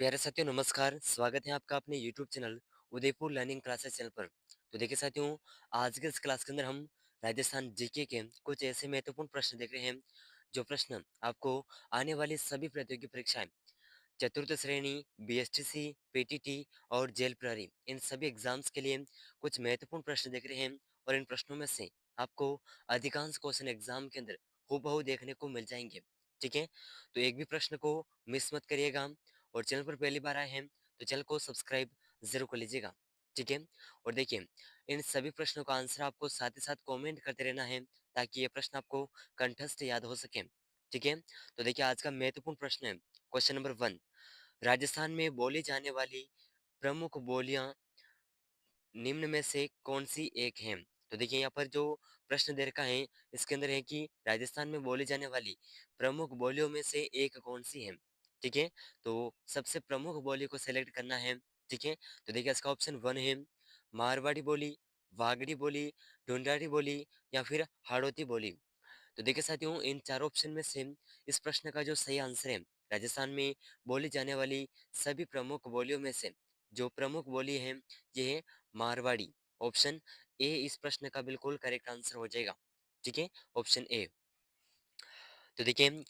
प्यारे साथियों नमस्कार, स्वागत है आपका अपने YouTube channel Udaipur learning classes channel पर। तो देखिए साथियों, आज के इस क्लास के अंदर हम राजस्थान जीके के कुछ ऐसे महत्वपूर्ण प्रश्न देख रहे हैं, जो प्रश्न आपको आने वाली सभी प्रतियोगी परीक्षाएं, चतुर्थ श्रेणी, बीएसटीसी, पीटीटी और जेल प्रहरी, इन सभी एग्जाम्स के लिए कुछ महत्वपूर्ण प्रश्न देख रहे हैं। और इन प्रश्नों में से आपको अधिकांश क्वेश्चन एग्जाम के अंदर हूबहू देखने को मिल जाएंगे। ठीक है, तो एक भी प्रश्न को मिस मत करिएगा। और चैनल पर पहली बार आए हैं तो चैनल को सब्सक्राइब जरूर कर लीजिएगा। ठीक है, और देखिए, इन सभी प्रश्नों का आंसर आपको साथ ही साथ कमेंट करते रहना है, ताकि ये प्रश्न आपको कंठस्थ याद हो सके। ठीक है, तो देखिए आज का महत्वपूर्ण प्रश्न है क्वेश्चन नंबर 1। राजस्थान में बोली जाने वाली प्रमुख बोलियां निम्न में से कौन सी एक है? तो देखिए यहाँ पर जो प्रश्न दे रखा है, इसके अंदर है कि राजस्थान में बोली जाने वाली प्रमुख बोलियों में से एक कौन सी है। ठीक है, तो सबसे प्रमुख बोली को सेलेक्ट करना है। ठीक है, तो देखिए इसका ऑप्शन 1 है मारवाड़ी बोली, वागड़ी बोली, ढूंढाड़ी बोली या फिर हाड़ौती बोली। तो देखिए साथियों, इन चारों ऑप्शन में से इस प्रश्न का जो सही आंसर है, राजस्थान में बोली जाने वाली सभी प्रमुख बोलियों में से जो प्रमुख बोली है, ये है मारवाड़ी। ऑप्शन ए इस प्रश्न का बिल्कुल करेक्ट आंसर हो जाएगा। ठीक है, ऑप्शन ए। तो देखिए,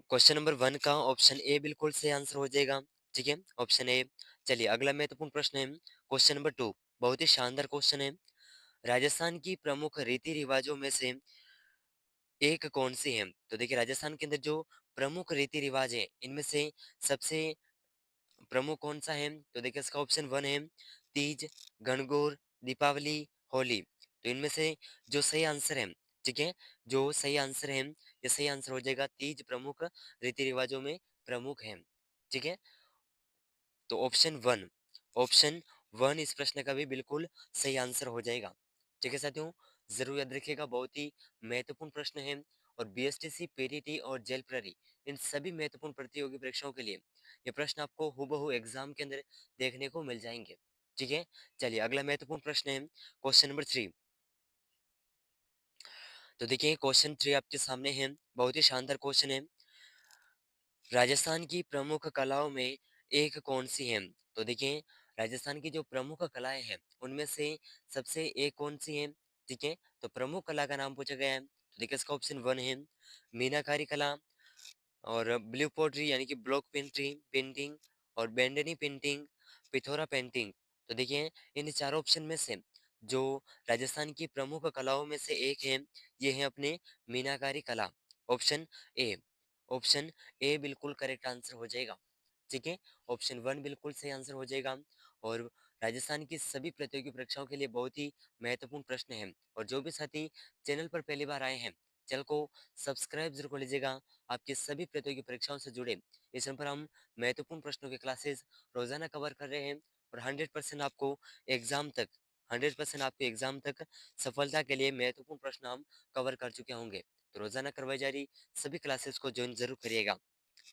क्वेश्चन नंबर 1 का ऑप्शन ए बिल्कुल सही आंसर हो जाएगा। ठीक है, ऑप्शन ए। चलिए अगला महत्वपूर्ण प्रश्न है क्वेश्चन नंबर 2। बहुत ही शानदार क्वेश्चन है। राजस्थान की प्रमुख रीति रिवाजों में से एक कौन सी है? तो देखिए राजस्थान के अंदर जो प्रमुख रीति रिवाज है, इनमें से सबसे प्रमुख कौन सा है? तो देखिए इसका ऑप्शन 1 है तीज, गणगौर, दीपावली, होली। तो इनमें से जो सही आंसर है, ठीक है, जो सही आंसर है, ये सही आंसर हो जाएगा तीज प्रमुख रीति रिवाजों में प्रमुख है। ठीक है, तो ऑप्शन 1 इस प्रश्न का भी बिल्कुल सही आंसर हो जाएगा। ठीक है साथियों, जरूर याद रखिएगा, बहुत ही महत्वपूर्ण प्रश्न है। और बीएसटीसी, पीटीटी और जेल प्रहरी, इन सभी महत्वपूर्ण प्रतियोगी परीक्षाओं के लिए ये प्रश्न आपको हूबहू एग्जाम के अंदर देखने को मिल जाएंगे। ठीक है, चलिए अगला महत्वपूर्ण प्रश्न है क्वेश्चन नंबर 3। तो देखिए क्वेश्चन 3 आपके सामने है, बहुत ही शानदार क्वेश्चन है। राजस्थान की प्रमुख कलाओं में एक कौन सी है? तो देखिए राजस्थान की जो प्रमुख कलाएं हैं, उनमें से सबसे एक कौन सी है? ठीक है, तो प्रमुख कला का नाम पूछा गया है, तो देखिए इसका ऑप्शन 1 है मीनाकारी कला और ब्लू पोट्री यानी कि ब्लॉक पेंटिंग पेंटिंग और बैंडनी पेंटिंग, पिथोरा पेंटिंग। तो देखिए इन चारों ऑप्शन में से जो राजस्थान की प्रमुख कलाओं में से एक है, ये है अपने मीनाकारी कला। Option A. ऑप्शन ए बिल्कुल करेक्ट आंसर हो जाएगा। ठीक है, ऑप्शन 1 बिल्कुल सही आंसर हो जाएगा। और राजस्थान की सभी प्रतियोगी परीक्षाओं के लिए बहुत ही महत्वपूर्ण प्रश्न है। और जो भी साथी चैनल पर पहली बार आए हैं, चैनल को सब्सक्राइब जरूर कर लीजिएगा। आपकी सभी प्रतियोगी परीक्षाओं से जुड़े इस समय पर हम महत्वपूर्ण प्रश्नों के क्लासेस रोजाना कवर कर रहे हैं। और 100% आपको एग्जाम तक 100% आपके एग्जाम तक सफलता के लिए महत्वपूर्ण प्रश्न हम कवर कर चुके होंगे। तो रोजाना करवाई जा रही सभी क्लासेस को ज्वाइन जरूर करिएगा।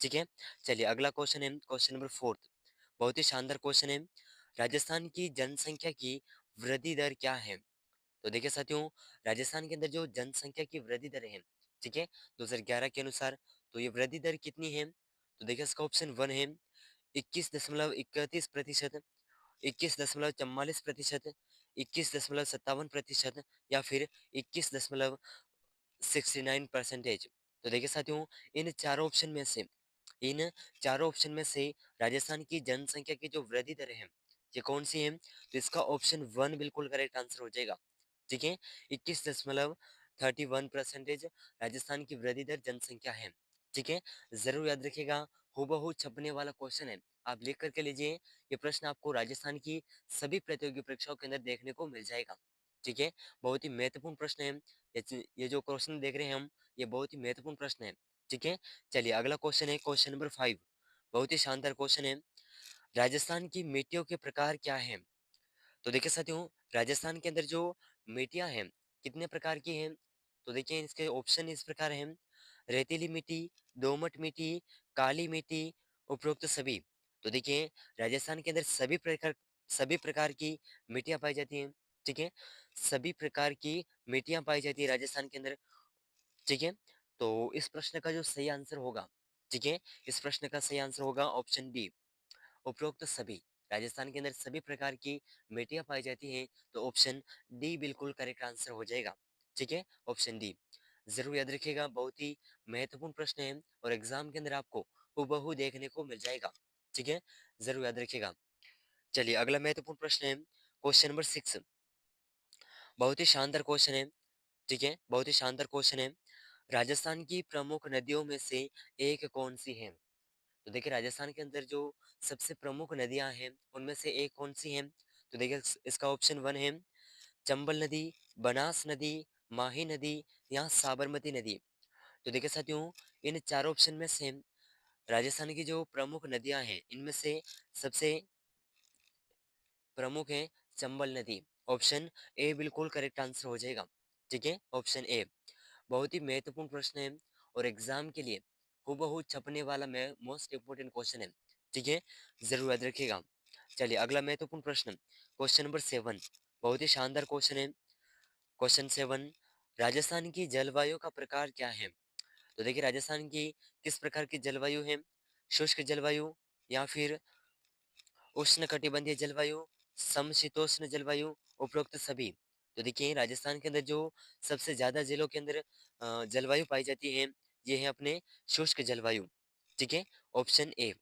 ठीक है, चलिए अगला क्वेश्चन है क्वेश्चन नंबर 4। बहुत ही शानदार क्वेश्चन है। राजस्थान की जनसंख्या की वृद्धि दर क्या है? तो देखिए साथियों, राजस्थान के अंदर जो जनसंख्या की वृद्धि दर है, ठीक है, 2011 के अनुसार, तो ये वृद्धि दर कितनी है? तो देखिए इसका ऑप्शन 1 है 21.31%, 21.44%, 21.57% या फिर 21.69%। तो देखिए साथियों, इन चारों ऑप्शन में से इन चारों ऑप्शन में से राजस्थान की जनसंख्या की जो वृद्धि दर है, ये कौन सी है? तो इसका ऑप्शन 1 बिल्कुल करेक्ट आंसर हो जाएगा। ठीक है, 21.31% राजस्थान की वृद्धि दर जनसंख्या है। ठीक है, जरूर याद रखिएगा, हूबहू छपने वाला क्वेश्चन है, आप लिख करके लीजिए। ये प्रश्न आपको राजस्थान की सभी प्रतियोगी परीक्षाओं के अंदर देखने को मिल जाएगा। ठीक है, बहुत ही महत्वपूर्ण प्रश्न है। ये जो क्वेश्चन देख रहे हैं हम, ये बहुत ही महत्वपूर्ण प्रश्न है। ठीक है, चलिए अगला क्वेश्चन है क्वेश्चन नंबर 5। बहुत ही शानदार क्वेश्चन है। राजस्थान की मिट्टियों के प्रकार क्या हैं? तो देखिए साथियों, राजस्थान के अंदर जो मिट्टियां हैं, कितने प्रकार की हैं? तो देखिए इसके ऑप्शन इस प्रकार हैं रेतीली मिट्टी, दोमट मिट्टी, काली मिट्टी, उपरोक्त सभी। तो देखिए राजस्थान के अंदर सभी प्रकार की मिट्टियां पाई जाती हैं। ठीक है, सभी प्रकार की मिट्टियां पाई जाती है राजस्थान के अंदर। ठीक है, तो इस प्रश्न का जो सही आंसर होगा, ठीक है, इस प्रश्न का सही आंसर होगा ऑप्शन बी। उपरोक्त सभी, राजस्थान के अंदर सभी प्रकार की मिट्टियाँ पाई जाती हैं, तो ऑप्शन डी बिल्कुल करेक्ट आंसर हो जाएगा। ठीक है, ऑप्शन डी। ज़रूर याद रखिएगा, बहुत ही महत्वपूर्ण प्रश्न है और एग्ज़ाम के अंदर आपको हूबहू देखने को मिल जाएगा। ठीक है, ज़रूर याद रखिएगा। चलिए अगला महत्वपूर्ण प्रश्न है, क्वेश्चन नंबर 6। बहुत ही शानदार क्वेश्चन है। ठीक है, बहुत ही शानदार क्वेश्चन है। राजस्थान की प्रमुख नदियों में से एक कौन-सी है? तो देखिए राजस्थान के अंदर जो सबसे प्रमुख नदियाँ हैं, उनमें से एक कौन-सी है? तो देखिए इसका ऑप्शन 1 है चंबल नदी, बनास नदी, माही नदी या साबरमती नदी। तो देखिए साथियों, इन चारों ऑप्शन में से राजस्थान की जो प्रमुख नदियाँ हैं, इनमें से सबसे प्रमुख है चंबल नदी। ऑप्शन ए बिल्कुल करेक्ट आंसर हो जाएगा। ठीक है, ऑप्शन ए। बहुत ही महत्वपूर्ण प्रश्न है और एग्जाम के लिए हूबहू छपने वाला में मोस्ट इंपोर्टेंट क्वेश्चन है। ठीक है, जरूर याद रखिएगा। चलिए अगला महत्वपूर्ण प्रश्न, क्वेश्चन नंबर 7। बहुत ही शानदार क्वेश्चन है। क्वेश्चन 7, राजस्थान की जलवायु का प्रकार क्या है? तो देखिए राजस्थान की किस प्रकार की जलवायु है? शुष्क जलवायु या फिर उष्णकटिबंधीय जलवायु, समशीतोष्ण जलवायु, उपरोक्त सभी। तो देखिए राजस्थान के अंदर जो सबसे ज्यादा जिलों के अंदर जलवायु पाई जाती है, ये है अपने शुष्क जलवायु। ठीक है, ऑप्शन ए।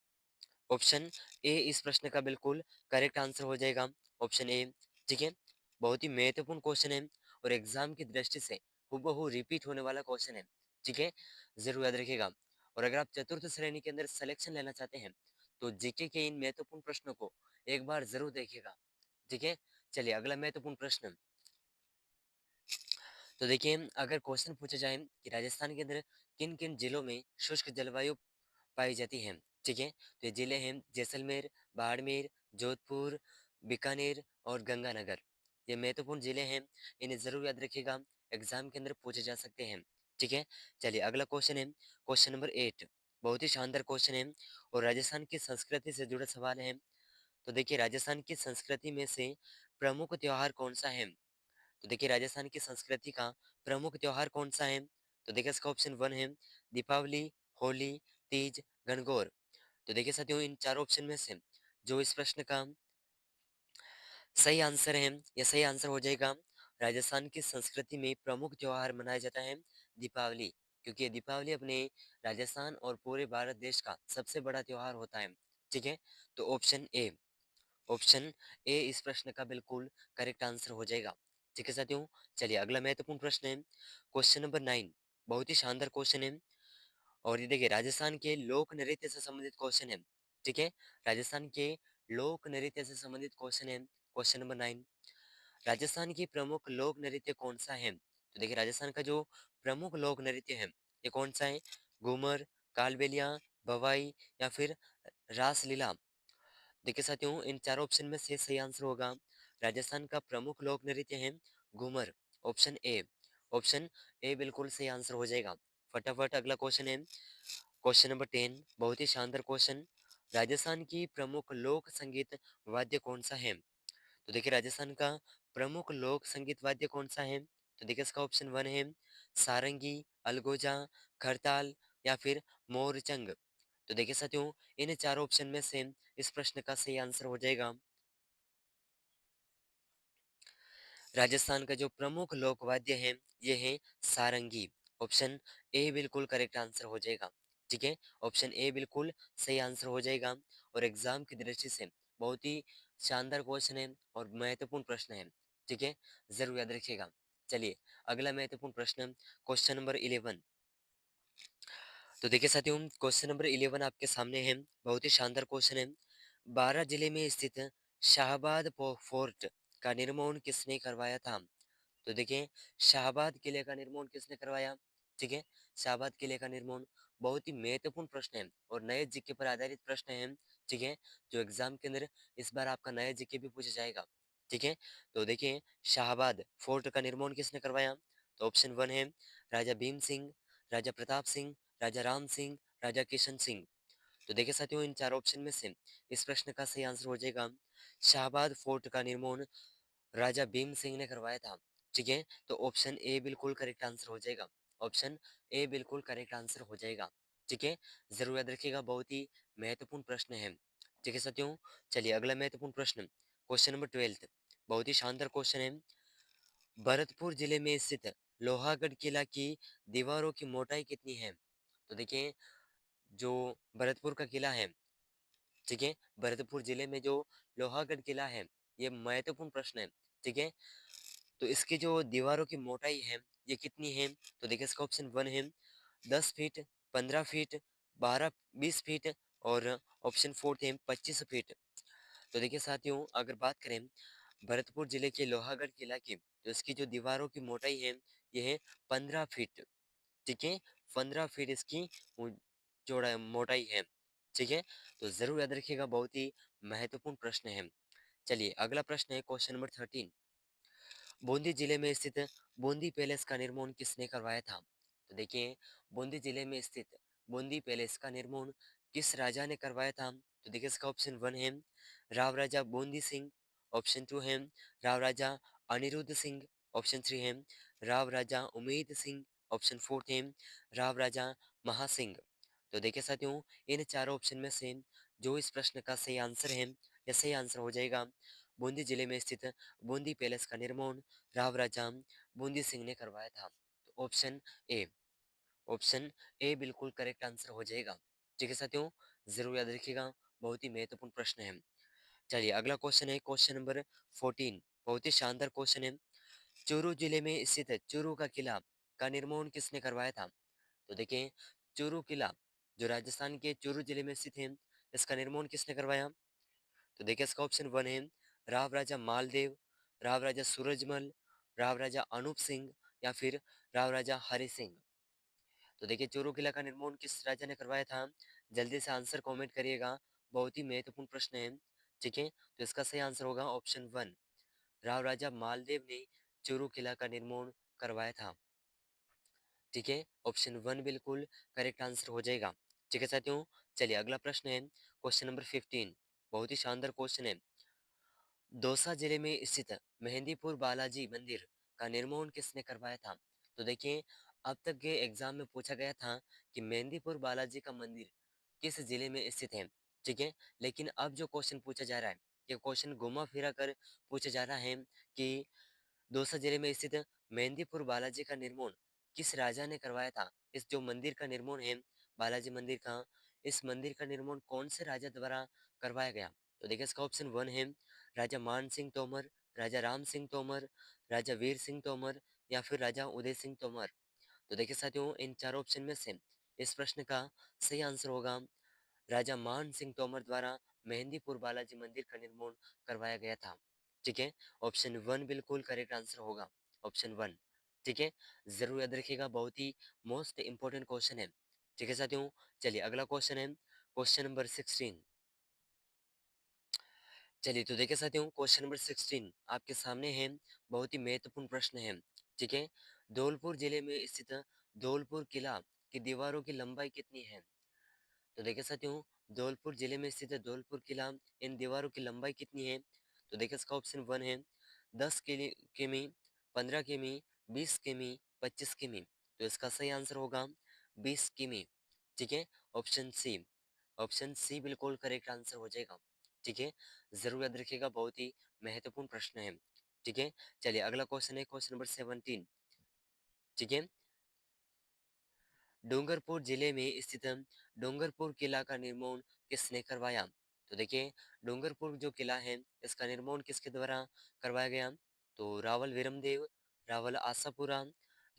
ऑप्शन ए इस प्रश्न का बिल्कुल करेक्ट आंसर हो जाएगा। Option A. ठीक है, बहुत ही महत्वपूर्ण क्वेश्चन है और एग्जाम की दृष्टि से हूबहू रिपीट होने वाला क्वेश्चन है। ठीक है, जरूर याद रखिएगा। और अगर आप चतुर्थ श्रेणी के अंदर सिलेक्शन लेना चाहते हैं, तो जीके के इन महत्वपूर्ण प्रश्नों को एक बार जरूर देखिएगा। ठीक है, चलिए अगला महत्वपूर्ण प्रश्न। तो देखिए अगर क्वेश्चन पूछा जाए कि राजस्थान के अंदर किन किन जिलों में शुष्क जलवायु पाई जाती है। ठीक है, तो ये जिले हैं जैसलमेर, बाड़मेर, जोधपुर, बीकानेर और गंगानगर। ये महत्वपूर्ण जिले हैं, इन्हें जरूर याद रखिएगा, एग्जाम के अंदर पूछे जा सकते हैं। ठीक है, चलिए अगला क्वेश्चन है, क्वेश्चन नंबर 8। बहुत ही शानदार क्वेश्चन है और राजस्थान की संस्कृति से जुड़ा सवाल है। तो देखिए राजस्थान की संस्कृति में से प्रमुख त्योहार कौन सा है? तो देखिए राजस्थान की संस्कृति का प्रमुख त्योहार कौन सा है? तो देखिए इसका ऑप्शन 1 है दीपावली, होली, तीज, गणगौर। तो देखिए साथियों, इन चारों ऑप्शन में से जो इस प्रश्न का सही आंसर है, या सही आंसर हो जाएगा, राजस्थान की संस्कृति में प्रमुख त्योहार मनाया जाता है दीपावली, क्योंकि ये दीपावली अपने राजस्थान और पूरे भारत देश का सबसे बड़ा त्योहार होता है। ठीक है, तो ऑप्शन ए, ऑप्शन ए इस प्रश्न का बिल्कुल करेक्ट आंसर हो जाएगा। ठीक है साथियों, चलिए अगला महत्वपूर्ण प्रश्न है, क्वेश्चन नंबर 9। बहुत ही शानदार क्वेश्चन है और ये देखिए राजस्थान के लोक नृत्य से संबंधित क्वेश्चन है। ठीक है, राजस्थान के लोक नृत्य से संबंधित क्वेश्चन है, क्वेश्चन नंबर 9। राजस्थान की प्रमुख लोक नृत्य कौन सा है? तो देखिए राजस्थान का जो प्रमुख लोक नृत्य है, ये कौन सा है? घूमर, कालबेलिया, भवाई या फिर रासलीला। देखिए साथियों, इन चारों ऑप्शन में से सही आंसर होगा, राजस्थान का प्रमुख लोक नृत्य है Ghoomar. Option A, option A बिल्कुल सही आंसर हो जाएगा। फटाफट अगला क्वेश्चन है, क्वेश्चन नंबर 10। बहुत ही शानदार क्वेश्चन, राजस्थान की प्रमुख लोक संगीत वाद्य कौन सा है? तो देखिए राजस्थान का प्रमुख लोक संगीत वाद्य कौन सा है? तो देखिए इसका ऑप्शन 1 है सारंगी, अलगोजा, खरताल या फिर मोरचंग। तो देखिए साथियों, इन चारों ऑप्शन में से इस प्रश्न का सही आंसर हो जाएगा, राजस्थान का जो प्रमुख लोक वाद्य है, ये है सारंगी। ऑप्शन ए बिल्कुल करेक्ट आंसर हो जाएगा। ठीक है, ऑप्शन ए बिल्कुल सही आंसर हो जाएगा और एग्जाम की दृष्टि से बहुत ही शानदार क्वेश्चन है और महत्वपूर्ण प्रश्न है। ठीक है, जरूर याद रखिएगा। चलिए अगला महत्वपूर्ण प्रश्न, क्वेश्चन नंबर 11। तो देखिए साथियों, क्वेश्चन नंबर 11 आपके सामने है। बहुत ही शानदार क्वेश्चन है। 12 जिले में स्थित शाहबाद फोर्ट का निर्माण किसने करवाया था? तो देखिए शाहबाद किले का निर्माण किसने करवाया? ठीक है, शाहबाद किले का निर्माण बहुत ही महत्वपूर्ण प्रश्न है और नए जीके पर आधारित प्रश्न है। ठीक है, जो एग्जाम के अंदर इस बार आपका नया जीके भी पूछा जाएगा। ठीक है, तो देखिए शाहबाद फोर्ट का निर्माण किसने करवाया? तो ऑप्शन 1 है राजा भीम सिंह, राजा प्रताप सिंह, राजा राम सिंह, राजा किशन सिंह। तो देखिए साथियों, इन चार ऑप्शन में से इस प्रश्न का सही आंसर हो जाएगा, शाहबाद फोर्ट का निर्माण राजा भीम सिंह ने करवाया था। ठीक है, तो ऑप्शन ए बिल्कुल करेक्ट आंसर हो जाएगा। ऑप्शन ए बिल्कुल करेक्ट आंसर हो जाएगा। ठीक है, जरूर याद रखिएगा, बहुत ही महत्वपूर्ण प्रश्न है। ठीक है साथियों, चलिए अगला महत्वपूर्ण प्रश्न, क्वेश्चन नंबर 12, बहुत ही शानदार क्वेश्चन है। भरतपुर जिले में स्थित लोहागढ़ किला की दीवारों की मोटाई कितनी है? तो देखिए, जो भरतपुर का किला है, ठीक है, भरतपुर जिले में जो लोहागढ़ किला है, ये महत्वपूर्ण प्रश्न है। ठीक है, तो इसकी जो दीवारों की मोटाई है, ये कितनी है? तो देखिए, इसका ऑप्शन 1 है 10 फीट, 15 फीट, 12-20 फीट, और ऑप्शन 4 है 25 फीट। तो देखिए साथियों, अगर बात करें भरतपुर जिले के लोहागढ़ किला की, तो इसकी जो दीवारों की मोटाई है, ये है 15 फीट। ठीक है, 15 फीट इसकी ऊ- चौड़ा मोटाई है। ठीक है, तो जरूर याद रखिएगा, बहुत ही महत्वपूर्ण प्रश्न है। चलिए अगला प्रश्न है क्वेश्चन नंबर 13, बूंदी जिले में स्थित बूंदी पैलेस का निर्माण किसने करवाया था? तो देखिए, बूंदी जिले में स्थित बूंदी पैलेस का निर्माण किस राजा ने करवाया था? तो देखिए, इसका ऑप्शन 1 है राव राजा बूंदी सिंह, ऑप्शन 2 है राव राजा अनिरुद्ध सिंह, ऑप्शन 3 है राव राजा उमेद सिंह, ऑप्शन 4 है राव राजा महासिंह। तो देखिए साथियों, इन चारों ऑप्शन में से जो इस प्रश्न का सही आंसर है, या सही आंसर हो जाएगा, बूंदी जिले में स्थित बूंदी पैलेस का निर्माण राव राजा बूंदी सिंह ने करवाया था। तो ए ऑप्शन ए बिल्कुल करेक्ट आंसर हो जाएगा। ठीक है साथियों, जरूर याद रखिएगा, बहुत ही महत्वपूर्ण प्रश्न है। चलिए अगला क्वेश्चन है क्वेश्चन नंबर 14, बहुत ही शानदार क्वेश्चन है। चूरू जिले में स्थित चूरू का किला का निर्माण किसने करवाया था? तो देखिए, चूरू किला जो राजस्थान के चूरू जिले में स्थित है, इसका निर्माण किसने करवाया? तो देखिए, इसका ऑप्शन 1 है राव राजा मालदेव, राव राजा सूरजमल, राव राजा अनूप सिंह, या फिर राव राजा हरि सिंह। तो देखिए, चोरू किला का निर्माण किस राजा ने करवाया था? जल्दी से आंसर कमेंट करिएगा, बहुत ही महत्वपूर्ण प्रश्न है। ठीक है, तो इसका सही आंसर होगा ऑप्शन 1, राव राजा मालदेव ने चोरू किला का निर्माण करवाया था। ठीक है, ऑप्शन 1 बिल्कुल करेक्ट आंसर हो जाएगा। ठीक है साथियों, चलिए अगला प्रश्न है क्वेश्चन नंबर 15, बहुत ही शानदार क्वेश्चन है। दौसा जिले में स्थित मेहंदीपुर बालाजी मंदिर का निर्माण किसने करवाया था? तो देखिए, अब तक के एग्जाम में पूछा गया था कि मेहंदीपुर बालाजी का मंदिर किस जिले में स्थित है। ठीक है, लेकिन अब जो क्वेश्चन पूछा जा रहा है, ये क्वेश्चन घुमा फिरा कर पूछा जा रहा है कि दौसा जिले में स्थित मेहंदीपुर बालाजी का निर्माण किस राजा ने करवाया था? इस जो मंदिर का निर्माण है, बालाजी मंदिर का, इस मंदिर का निर्माण कौन से राजा द्वारा करवाया गया? तो देखिए, इसका ऑप्शन 1 है राजा मान सिंह तोमर, राजा राम सिंह तोमर, राजा वीर सिंह तोमर, या फिर राजा उदय सिंह तोमर। तो देखिए साथियों, इन चारों ऑप्शन में से इस प्रश्न का सही आंसर होगा राजा मान सिंह तोमर द्वारा मेहंदीपुर बालाजी मंदिर का निर्माण करवाया गया था। ठीक है, ऑप्शन 1 बिल्कुल करेक्ट आंसर होगा, ऑप्शन 1। ठीक है, जरूर याद रखिएगा, बहुत ही मोस्ट इंपॉर्टेंट क्वेश्चन है। ठीक है साथियों, चलिए अगला क्वेश्चन है क्वेश्चन नंबर 16। चलिए तो देखिए साथियों, क्वेश्चन नंबर 16 आपके सामने है, बहुत ही महत्वपूर्ण प्रश्न है। ठीक है, धौलपुर जिले में स्थित धौलपुर किला की दीवारों की लंबाई कितनी है? तो देखिए साथियों, धौलपुर जिले में स्थित धौलपुर किला, इन दीवारों की लंबाई कितनी है? तो देखिए, इसका ऑप्शन 1 है 10 किमी, 15 किमी, 20 किमी, 25 किमी। तो इसका सही आंसर होगा 20 किमी। ठीक है, ऑप्शन सी, ऑप्शन सी बिल्कुल करेक्ट आंसर हो जाएगा। ठीक है, जरूर याद रखिएगा, बहुत ही महत्वपूर्ण प्रश्न है। ठीक है, चलिए अगला क्वेश्चन है क्वेश्चन नंबर 17। ठीक है, डूंगरपुर जिले में स्थित डूंगरपुर किला का निर्माण किसने करवाया? तो देखिए, डूंगरपुर जो किला है, इसका निर्माण किसके द्वारा करवाया गया? तो रावल विरमदेव, रावल आसापुरा,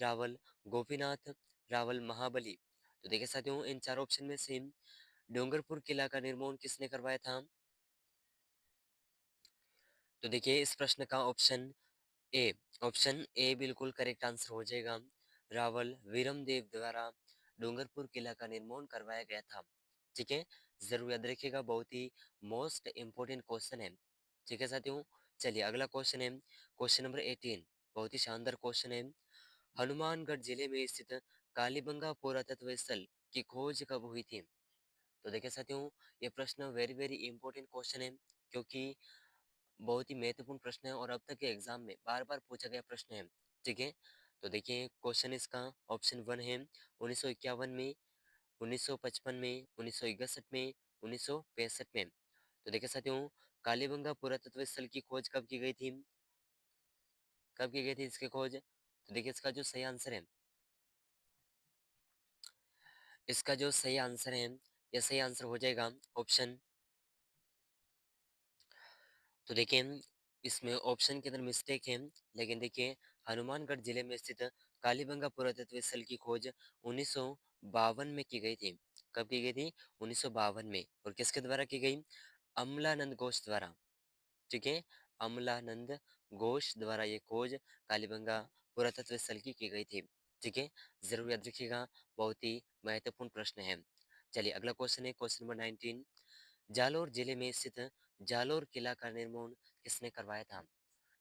रावल गोपीनाथ, रावल महाबली। तो देखिए साथियों, इन चार ऑप्शन में से डूंगरपुर किला का निर्माण किसने करवाया था? तो देखिए, इस प्रश्न का ए ऑप्शन ए बिल्कुल करेक्ट आंसर हो जाएगा, रावल वीरमदेव द्वारा डूंगरपुर किला का निर्माण करवाया गया था। ठीक है, जरूर याद रखिएगा, बहुत ही मोस्ट इंपोर्टेंट क्वेश्चन है। ठीक है साथियों, चलिए अगला क्वेश्चन है क्वेश्चन नंबर 18, बहुत ही शानदार क्वेश्चन है। हनुमानगढ़ जिले में स्थित कालीबंगा पुरातत्व स्थल की खोज कब हुई थी? तो देखिए साथियों, ये प्रश्न वेरी वेरी इंपॉर्टेंट क्वेश्चन है, क्योंकि बहुत ही महत्वपूर्ण प्रश्न है और अब तक के एग्जाम में बार बार पूछा गया प्रश्न है। ठीक है, तो देखिए, क्वेश्चन इसका ऑप्शन 1 है 1951 में, 1955 में, 1961 में, 1965 में। तो देखिए साथियों, कालीबंगा पुरातत्व स्थल की खोज कब की गई थी? कब की गई थी इसकी खोज? तो देखिए इसका जो सही आंसर है, इसका जो सही आंसर है, यह सही आंसर हो जाएगा ऑप्शन। तो देखिए इसमें ऑप्शन के अंदर मिस्टेक है, लेकिन देखिए हनुमानगढ़ जिले में स्थित कालीबंगा पुरातत्व स्थल की खोज 1952 में की गई थी। कब की गई थी? 1952 में। और किसके द्वारा की गई? अमलानंद घोष द्वारा। ठीक है, अमलानंद घोष द्वारा ये खोज कालीबंगा पुरातत्व स्थल की गई थी। ठीक है, जरूर याद रखिएगा, बहुत ही महत्वपूर्ण प्रश्न है। चलिए अगला क्वेश्चन है, क्वेश्चन नंबर 19। जालौर जिले में स्थित जालौर किला का निर्माण किसने करवाया था?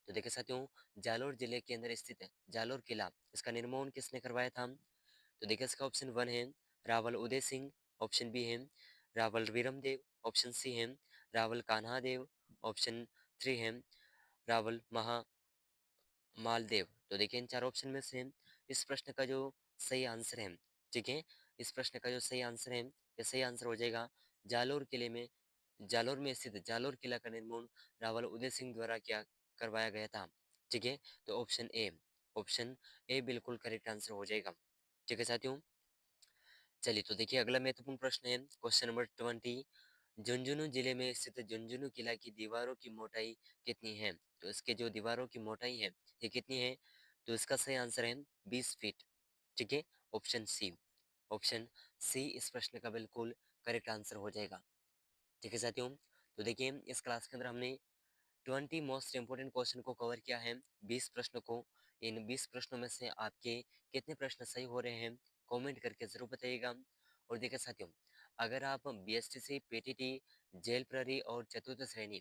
तो देखिए साथियों, जालौर जिले के अंदर स्थित है जालौर किला, इसका निर्माण किसने करवाया था? तो देखिए इसका ऑप्शन 1 है रावल उदय सिंह, ऑप्शन बी है रावल वीरम देव, ऑप्शन सी है रावल कान्हा देव, ऑप्शन 3 है रावल मालदेव। तो देखिए इन चार ऑप्शन में से इस प्रश्न का जो सही आंसर है, ठीक है, इस प्रश्न का जो सही आंसर है, ये सही आंसर हो जाएगा जालोर किले में, जालोर में स्थित जालोर किला का निर्माण रावल उदय सिंह द्वारा क्या करवाया गया था। ठीक है, तो ऑप्शन ए, ऑप्शन ए बिल्कुल करेक्ट आंसर हो जाएगा। ठीक है साथियों, चलिए तो देखिए अगला महत्वपूर्ण प्रश्न है, क्वेश्चन नंबर 20। झुंझुनू जिले में स्थित झुंझुनू किला की दीवारों की मोटाई कितनी है? तो इसके जो दीवारों की मोटाई है, ये कितनी है? तो इसका सही आंसर है 20 फीट। ठीक है, ऑप्शन सी, ऑप्शन सी इस प्रश्न का बिल्कुल करेक्ट आंसर हो जाएगा। ठीक है साथियों, तो देखिए इस क्लास के अंदर हमने 20 मोस्ट इंपोर्टेंट क्वेश्चन को कवर किया है, 20 प्रश्नों को। इन 20 प्रश्नों में से आपके कितने प्रश्न सही हो रहे हैं, कमेंट करके ज़रूर बताइएगा। और देखिए साथियों, अगर आप बीएसटीसी, पीटीटी, जेल प्रहरी और चतुर्थ श्रेणी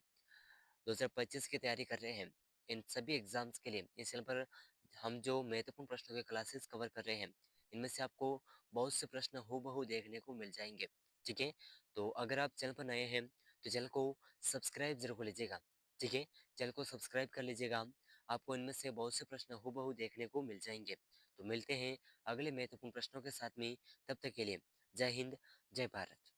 2025 की तैयारी कर रहे हैं, इन सभी एग्जाम्स के लिए इस चैनल पर हम जो महत्वपूर्ण प्रश्नों के क्लासेस कवर कर रहे हैं, इनमें से आपको बहुत से प्रश्न हूबहू देखने को मिल जाएंगे। ठीक है, तो अगर आप चैनल पर नए हैं तो चैनल को सब्सक्राइब जरूर कर लीजिएगा। ठीक है, चैनल को सब्सक्राइब कर लीजिएगा, आपको इनमें से बहुत से प्रश्न हूबहू देखने को मिल जाएंगे। तो मिलते हैं अगले महत्वपूर्ण प्रश्नों के साथ में, तब तक के लिए जय हिंद, जय भारत।